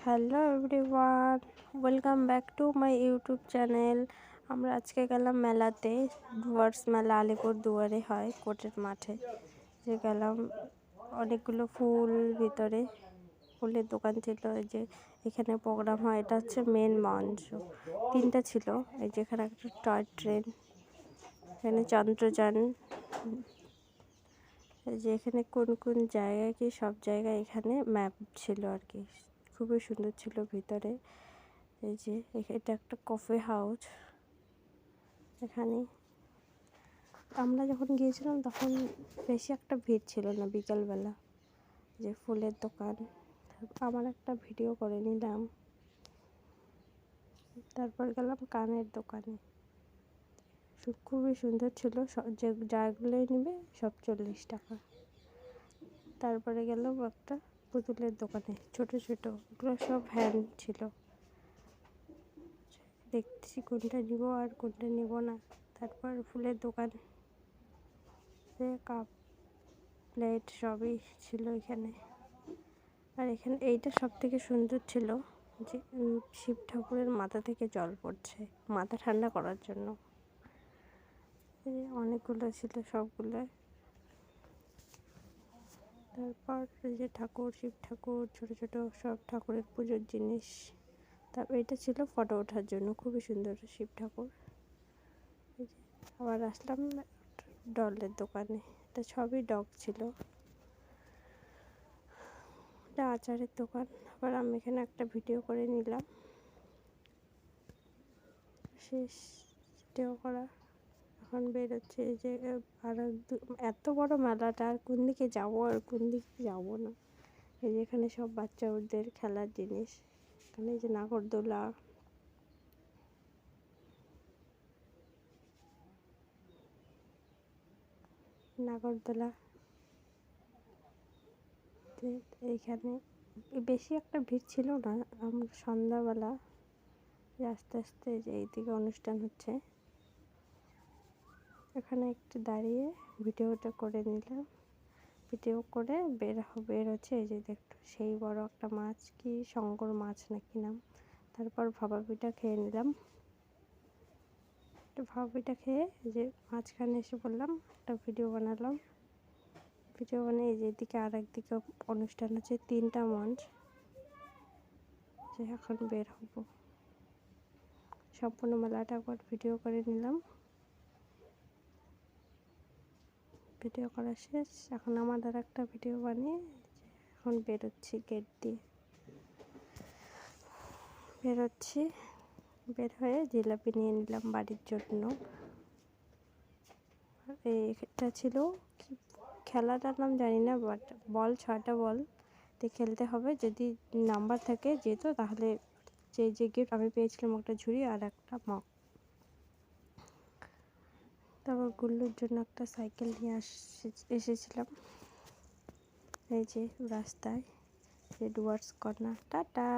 Hello everyone, welcome back to my YouTube channel. আমরা আজকে গেলাম মেলাতে, ডুয়ার্স মেলা আলিপুর দুয়ারে হয়, কোর্টের মাঠে। যে গেলাম, অনেকগুলো ফুল, ভিতরে ফুলের দোকান ছিল। এই যে এখানে প্রোগ্রাম হয়, এটা হচ্ছে মেন মঞ্চ। তিনটা ছিল, এই যে এখানে একটা টয় ট্রেন, এখানে চন্দ্রযান, এই যে এখানে কোন কোন জায়গায় কি, সব জায়গায় এখানে ম্যাপ ছিল আর কি। খুবই সুন্দর ছিল ভিতরে। এই যে এটা একটা কফি হাউস। এখানে আমরা যখন গিয়েছিলাম তখন বেশি একটা ভিড় ছিল না, বিকালবেলা। যে ফুলের দোকান, আমার একটা ভিডিও করে নিলাম। তারপর গেলাম কানের দোকানে, খুবই সুন্দর ছিল। যে যাগুলোই নেবে সব 40 টাকা। তারপরে গেলাম একটা পুতুলের দোকানে, ছোট ছোট, ওগুলো সব হ্যান্ড ছিল। দেখছি কোনটা নিব আর কোনটা নিব না। তারপর ফুলের দোকান, কাপ প্লেট সবই ছিল এখানে। আর এখানে এইটা সব থেকে সুন্দর ছিল, যে শিব ঠাকুরের মাথা থেকে জল পড়ছে মাথা ঠান্ডা করার জন্য। অনেকগুলো ছিল, সবগুলো। তারপর এই যে ঠাকুর, শিব ঠাকুর, ছোট ছোট সব ঠাকুরের পুজোর জিনিস। তারপর এটা ছিল ফটো ওঠার জন্য, খুবই সুন্দর শিব ঠাকুর। আবার আসলাম ডলের দোকানে, এটা সবই ডগ ছিল। এটা আচারের দোকান। আবার আমি এখানে একটা ভিডিও করে নিলাম, শেষ ভিডিও করা। এখন বেরোচ্ছে। এই যে আর এত বড় মেলাটা, আর কোন দিকে যাবো আর কোন দিকে যাবো না। এই যে এখানে সব বাচ্চাদের খেলার জিনিস, এখানে যে নাগরদোলা, নাগরদোলা। এইখানে বেশি একটা ভিড় ছিল না। আমরা সন্ধ্যাবেলা, আস্তে আস্তে যে এইদিকে অনুষ্ঠান হচ্ছে, এখানে একটু দাঁড়িয়ে ভিডিওটা করে নিলাম। ভিডিও করে বের হচ্ছে। এই যে দেখতো সেই বড় একটা মাছ, কি শঙ্কর মাছ নাকি নাম। তারপর ভাপা পিঠা খেয়ে নিলাম। ভাপা পিঠা খেয়ে যে মাঝখানে এসে বললাম একটা ভিডিও বানালাম। ভিডিও বানিয়ে এই যে এদিকে আর একদিকে অনুষ্ঠান হচ্ছে, 3টা মঞ্চ। যে এখন বের হব, সম্পূর্ণ মেলাটা একবার ভিডিও করে নিলাম। ভিডিও করা শেষ, এখন আমাদের একটা ভিডিও বানিয়ে এখন বেরোচ্ছি গেট দিয়ে। বেরোচ্ছি, বের হয়ে জিলাপি নিয়ে নিলাম বাড়ির জন্য। এটা ছিল কি খেলাটার নাম জানি না, বাট বল 6টা বল দিয়ে খেলতে হবে। যদি নাম্বার থাকে যেত, তাহলে যে গিফট আমি পেয়েছিলাম একটা ঝুড়ি আর একটা মগ। তারপর গুল্লুর জন্য একটা সাইকেল নিয়ে এসেছিলাম। এই যে রাস্তায়, যে ডুয়ার্স কর্নার। টাটা।